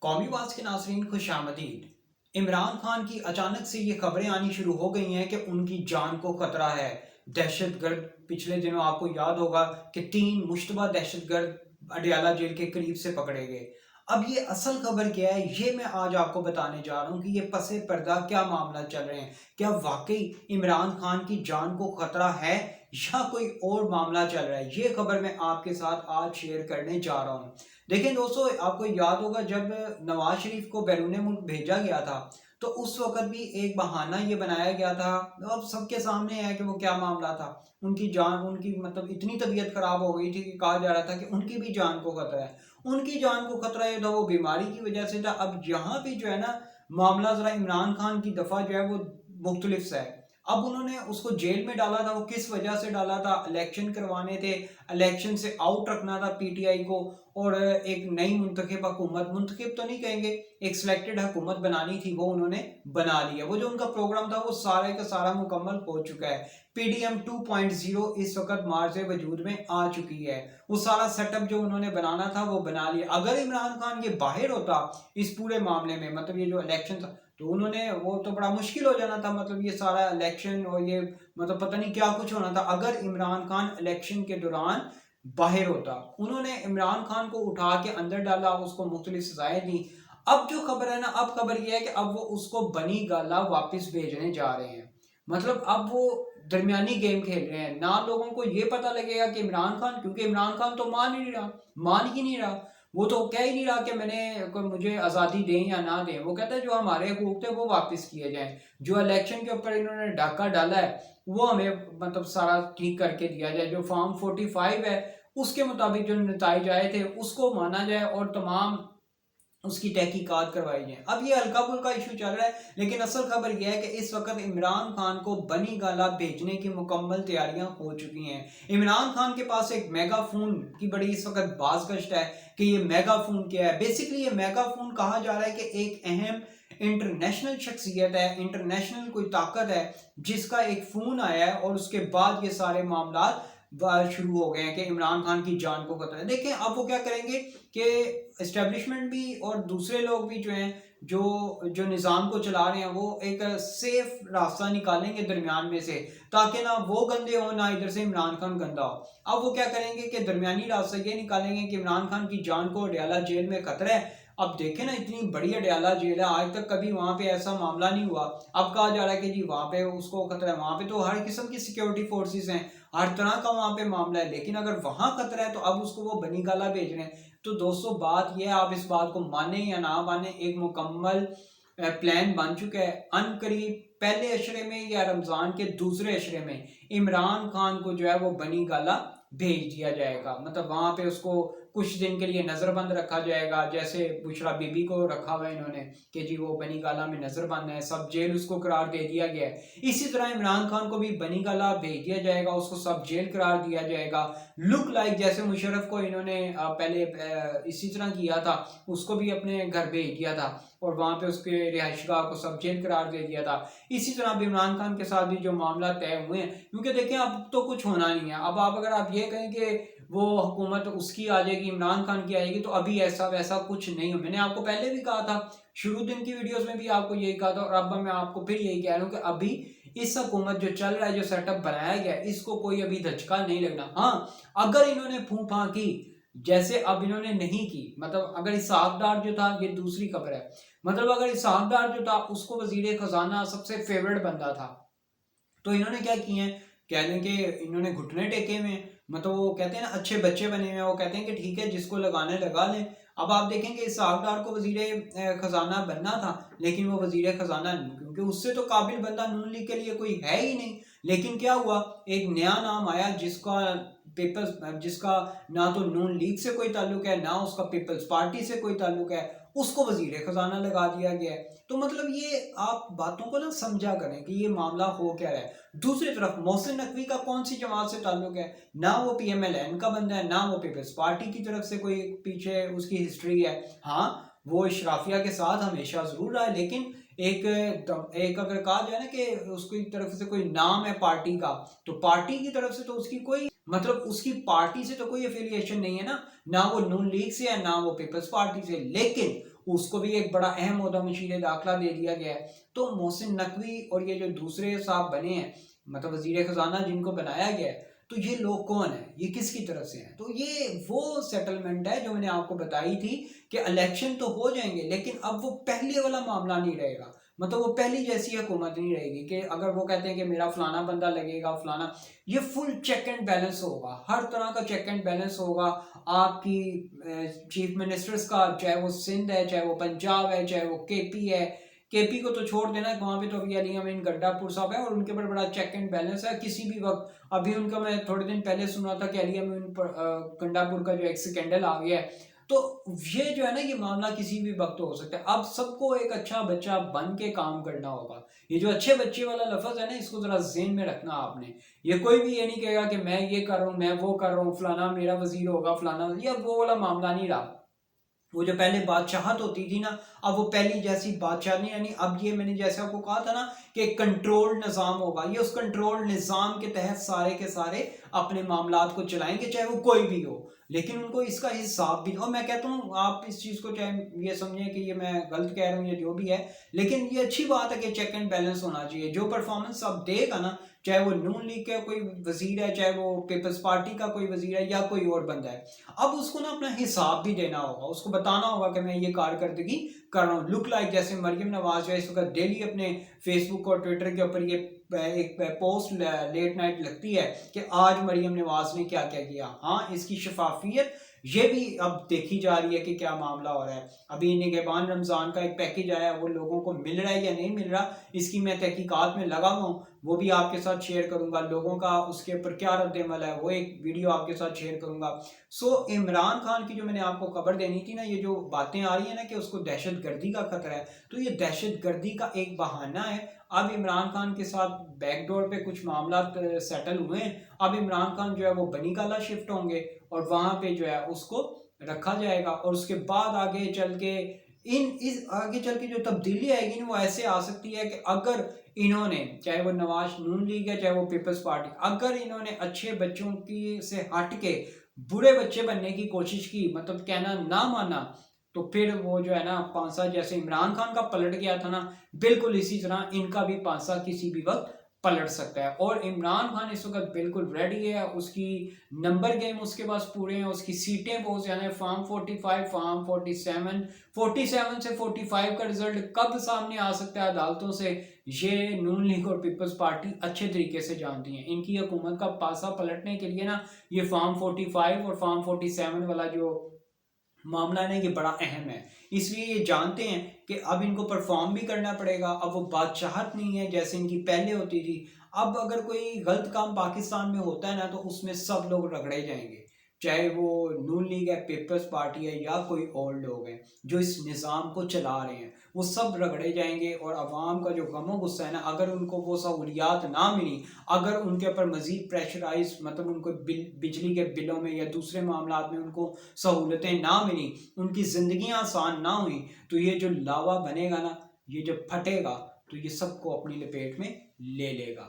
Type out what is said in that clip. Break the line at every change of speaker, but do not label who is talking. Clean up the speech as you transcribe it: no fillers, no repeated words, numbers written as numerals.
कौमी आवाज़ के नाज़रीन खुशामदीद। इमरान खान की अचानक से ये खबरें आनी शुरू हो गई हैं कि उनकी जान को खतरा है। दहशतगर्द पिछले दिनों आपको याद होगा कि 3 मुश्तबा दहशतगर्द अडयाला जेल के करीब से पकड़े गए। अब ये असल खबर क्या है, ये मैं आज आपको बताने जा रहा हूँ कि ये पसे पर्दा क्या मामला चल रहे हैं। क्या वाकई इमरान खान की जान को खतरा है या कोई और मामला चल रहा है? ये खबर मैं आपके साथ आज शेयर करने जा रहा हूँ। देखिए दोस्तों, आपको याद होगा जब नवाज शरीफ को बैरून मुल्क भेजा गया था, तो उस वक्त भी एक बहाना ये बनाया गया था। अब सबके सामने है कि वो क्या मामला था। उनकी जान, उनकी मतलब इतनी तबीयत खराब हो गई थी कि कहा जा रहा था कि उनकी भी जान को खतरा है। उनकी जान को खतरा ये था, वो बीमारी की वजह से था। अब यहाँ भी जो है ना, मामला जरा इमरान खान की दफा जो है वो मुख्तलिफ सा है। अब उन्होंने उसको जेल में डाला था, वो किस वजह से डाला था? इलेक्शन करवाने थे, इलेक्शन से आउट रखना था पीटीआई को, और एक नई मुंतखब हुकूमत, मुंतखब तो नहीं कहेंगे, एक सिलेक्टेड हुकूमत बनानी थी, वो उन्होंने बना लिया। वो जो उनका प्रोग्राम था वो सारे का सारा मुकम्मल हो चुका है। पीडीएम 2.0 इस वक्त मार्च से वजूद में आ चुकी है। वो सारा सेटअप जो उन्होंने बनाना था वो बना लिया। अगर इमरान खान ये बाहर होता इस पूरे मामले में, मतलब ये जो इलेक्शन था, तो उन्होंने, वो तो बड़ा मुश्किल हो जाना था। मतलब ये सारा इलेक्शन और ये मतलब पता नहीं क्या कुछ होना था अगर इमरान खान इलेक्शन के दौरान बाहर होता। उन्होंने इमरान खान को उठा के अंदर डाला, उसको मुख्तलिफ सजाएं दी। अब जो खबर है ना, अब खबर यह है कि अब वो उसको बनी गाला वापस भेजने जा रहे हैं। मतलब अब वो दरमियानी गेम खेल रहे हैं ना। लोगों को ये पता लगेगा कि इमरान खान, क्योंकि इमरान खान तो मान ही नहीं रहा। वो तो कह ही नहीं रहा कि मुझे आज़ादी दें या ना दें। वो कहता है जो हमारे हकूक थे वो वापस किए जाएं। जो इलेक्शन के ऊपर इन्होंने डाका डाला है वो हमें मतलब सारा ठीक करके दिया जाए। जो फॉर्म 45 है उसके मुताबिक जो नताइज आए थे उसको माना जाए और तमाम उसकी तहकीकात करवाई जाए। अब ये हल्का फुल्का इशू चल रहा है, लेकिन असल खबर यह है कि इस वक्त इमरान खान को बनी गाला भेजने की मुकम्मल तैयारियां हो चुकी हैं। इमरान खान के पास एक मेगाफोन की बड़ी इस वक्त बाज़गश्त है कि ये मेगाफोन क्या है। बेसिकली ये मेगाफोन कहा जा रहा है कि एक अहम इंटरनेशनल शख्सियत है, इंटरनेशनल कोई ताकत है जिसका एक फोन आया है, और उसके बाद ये सारे मामला शुरू हो गए हैं कि इमरान खान की जान को खतरा है। देखें अब वो क्या करेंगे कि इस्टेब्लिशमेंट भी और दूसरे लोग भी जो हैं, जो जो निज़ाम को चला रहे हैं, वो एक सेफ रास्ता निकालेंगे दरमियान में से, ताकि ना वो गंदे हो ना इधर से इमरान खान गंदा हो। अब वो क्या करेंगे कि दरमियानी रास्ता ये निकालेंगे कि इमरान खान की जान को अडयाला जेल में खतरा है। अब देखें ना, इतनी बड़ी अडयाला जेल है, आज तक कभी वहां पे ऐसा मामला नहीं हुआ। अब कहा जा रहा है कि जी वहां पे उसको खतरा है। वहां पे तो हर किस्म की सिक्योरिटी फोर्सेस हैं, हर तरह का वहां पे मामला है, लेकिन अगर वहां खतरा है तो अब उसको वो बनी गाला भेज रहे हैं। तो दोस्तों बात यह है, आप इस बात को माने या ना माने, एक मुकम्मल प्लान बन चुका है। अन करीब पहले अशरे में या रमजान के दूसरे अशरे में इमरान खान को जो है वो बनी गाला भेज दिया जाएगा। मतलब वहां पे उसको कुछ दिन के लिए नजरबंद रखा जाएगा, जैसे बुशरा बीबी को रखा हुआ है इन्होंने कि जी वो बनी गाला में नजरबंद है, सब जेल उसको करार दे दिया गया है। इसी तरह इमरान खान को भी बनी गाला भेज दिया जाएगा, उसको सब जेल करार दिया जाएगा। लुक लाइक जैसे मुशर्रफ को इन्होंने पहले इसी तरह किया था, उसको भी अपने घर भेज दिया था और वहां पे उसके रिहायशगाह को सब जेल करार दे दिया था। इसी तरह अब इमरान खान के साथ भी जो मामला तय हुए हैं, क्योंकि देखिए अब तो कुछ होना नहीं है। अब आप अगर आप ये कहें कि वो हुकूमत उसकी आ जाएगी, इमरान खान की आएगी, तो अभी ऐसा वैसा कुछ नहीं हो। मैंने आपको पहले भी कहा था, शुरू दिन की वीडियोस में भी आपको यही कहा था, और अब मैं आपको फिर यही कह रहा हूँ कि अभी इस हुकूमत जो चल रहा है, जो सेटअप बनाया गया है, इसको कोई अभी धचका नहीं लगना। हाँ, अगर इन्होंने फूं फां की जैसे अब इन्होंने नहीं की, मतलब अगर इसहाक डार जो था, ये दूसरी खबर है, मतलब अगर इसहाक डार जो था उसको वजीर खजाना सबसे फेवरेट बंदा था, तो इन्होंने क्या किए हैं, कह दें कि इन्होंने घुटने टेके हुए हैं। मतलब वो कहते हैं ना, अच्छे बच्चे बने हुए हैं, वो कहते हैं कि ठीक है जिसको लगाने लगा लें। अब आप देखेंगे इसहाक डार को वजीर खजाना बनना था, लेकिन वो वजीर खजाना नहीं, क्योंकि उससे तो काबिल बंदा नून लीग के लिए कोई है ही नहीं। लेकिन क्या हुआ, एक नया नाम आया जिसका पीपल्स, जिसका ना तो नून लीग से कोई ताल्लुक है, ना उसका पीपल्स पार्टी से कोई ताल्लुक है, उसको वजीर खजाना लगा दिया गया है। तो मतलब ये आप बातों को ना समझा करें कि ये मामला हो क्या रहा है। दूसरी तरफ मोहसिन नकवी का कौन सी जमात से ताल्लुक है? ना वो पीएमएलएन का बंदा है, ना वो पीपल्स पार्टी की तरफ से कोई पीछे उसकी हिस्ट्री है। हाँ, वो इशराफिया के साथ हमेशा जरूर रहा है, लेकिन एक अगर कहा जाए ना कि उसकी तरफ से कोई नाम है पार्टी का, तो पार्टी की तरफ से तो उसकी कोई, मतलब उसकी पार्टी से तो कोई एफिलिएशन नहीं है ना। ना वो नून लीग से है, ना वो पीपल्स पार्टी से। लेकिन उसको भी एक बड़ा अहम ओहदा मुशीर दाखिला दे दिया गया है। तो मोहसिन नकवी और ये जो दूसरे साहब बने हैं, मतलब वजीर खजाना जिनको बनाया गया है, तो ये लोग कौन है, ये किसकी तरफ से हैं? तो ये वो सेटलमेंट है जो मैंने आपको बताई थी कि इलेक्शन तो हो जाएंगे लेकिन अब वो पहले वाला मामला नहीं रहेगा। मतलब वो पहली जैसी हुकूमत नहीं रहेगी कि अगर वो कहते हैं कि मेरा फलाना बंदा लगेगा फलाना, ये फुल चेक एंड बैलेंस होगा, हर तरह का चेक एंड बैलेंस होगा। आपकी चीफ मिनिस्टर्स का, चाहे वो सिंध है, चाहे वो पंजाब है, चाहे वो केपी है, केपी को तो छोड़ देना, वहाँ पे तो अभी अली अमीन गड्डापुर साहब है और उनके ऊपर बड़ा चेक एंड बैलेंस है किसी भी वक्त। अभी उनका मैं थोड़े दिन पहले सुना था कि अली अमीन गंडापुर का जो एक स्कैंडल आ गया है, तो ये जो है ना, ये मामला किसी भी वक्त हो सकता है। अब सबको एक अच्छा बच्चा बन के काम करना होगा। ये जो अच्छे बच्चे वाला लफ्ज है ना, इसको जरा ज़हन में रखना आपने। ये कोई भी ये नहीं कहेगा कि मैं ये कर रहा हूँ, मैं वो कर रहा हूँ, फलाना मेरा वजीर होगा, फलाना, ये वो वाला मामला नहीं रहा। वो जो पहले बादशाहत होती थी ना, अब वो पहली जैसी बादशाह नहीं, यानी अब ये मैंने जैसे आपको कहा था ना कि कंट्रोल निज़ाम होगा, ये उस कंट्रोल निज़ाम के तहत सारे के सारे अपने मामलात को चलाएंगे, चाहे वो कोई भी हो, लेकिन उनको इसका हिसाब भी। और मैं कहता हूँ आप इस चीज़ को चाहे ये समझें कि ये मैं गलत कह रहा हूँ या जो भी है, लेकिन ये अच्छी बात है कि चेक एंड बैलेंस होना चाहिए। जो परफॉर्मेंस अब देगा ना, चाहे वो नून लीग का कोई वजीर है, चाहे वो पीपल्स पार्टी का कोई वजीर है या कोई और बंदा है, अब उसको ना अपना हिसाब भी देना होगा, उसको बताना होगा कि मैं ये कारकर्दगी कर रहा हूँ। लुक लाइक जैसे मरियम नवाज है इस वक्त डेली अपने फेसबुक और ट्विटर के ऊपर ये एक पोस्ट लेट नाइट लगती है कि आज मरियम नवाज ने क्या क्या किया। हाँ, इसकी शफाफियत ये भी अब देखी जा रही है कि क्या मामला हो रहा है। अभी निगहबान रमज़ान का एक पैकेज आया, वो लोगों को मिल रहा है या नहीं मिल रहा, इसकी मैं तहकीकात में लगा हुआ हूँ, वो भी आपके साथ शेयर करूंगा। लोगों का उसके ऊपर क्या रद्द-ए-अमल है, वो एक वीडियो आपके साथ शेयर करूंगा। सो इमरान खान की जो मैंने आपको खबर देनी थी ना, ये जो बातें आ रही है ना कि उसको दहशत गर्दी का खतरा है, तो ये दहशत गर्दी का एक बहाना है। अब इमरान खान के साथ बैकडोर पे कुछ मामला सेटल हुए हैं। अब इमरान खान जो है वो बनी गाला शिफ्ट होंगे और वहां पे जो है उसको रखा जाएगा, और उसके बाद आगे चल के इस आगे चल के जो तब्दीली आएगी ना, वो ऐसे आ सकती है कि अगर इन्होंने, चाहे वो नवाज नून लीग है, चाहे वो पीपल्स पार्टी, अगर इन्होंने अच्छे बच्चों की से हट के बुरे बच्चे बनने की कोशिश की, मतलब कहना ना माना, तो फिर वो जो है ना पांसा, जैसे इमरान खान का पलट गया था ना, बिल्कुल इसी तरह इनका भी पांसा किसी भी वक्त पलट सकता है। और इमरान खान इस वक्त बिल्कुल रेडी है, उसकी नंबर गेम उसके पास पूरे हैं, उसकी सीटें बहुत ज़्यादा हैं। फार्म 45, फार्म 47 से 45 का रिजल्ट कब सामने आ सकता है अदालतों से, ये नून लीग और पीपल्स पार्टी अच्छे तरीके से जानती हैं। इनकी हुकूमत का पासा पलटने के लिए ना, ये फार्म 45 और फार्म 47 वाला जो मामला है ये बड़ा अहम है। इसलिए ये जानते हैं कि अब इनको परफॉर्म भी करना पड़ेगा। अब वो बादशाहत नहीं है जैसे इनकी पहले होती थी। अब अगर कोई गलत काम पाकिस्तान में होता है ना, तो उसमें सब लोग रगड़े जाएंगे, चाहे वो नून लीग है, पीपल्स पार्टी है या कोई और लोग हैं जो इस निज़ाम को चला रहे हैं, वो सब रगड़े जाएंगे। और अवाम का जो गमो गुस्सा है ना, अगर उनको वो सहूलियात ना मिली, अगर उनके ऊपर मजीद प्रेशराइज, मतलब उनको बिजली के बिलों में या दूसरे मामलात में उनको सहूलतें ना मिली, उनकी ज़िंदगियाँ आसान ना हुई, तो ये जो लावा बनेगा ना, ये जब फटेगा तो ये सबको अपनी लपेट में ले लेगा।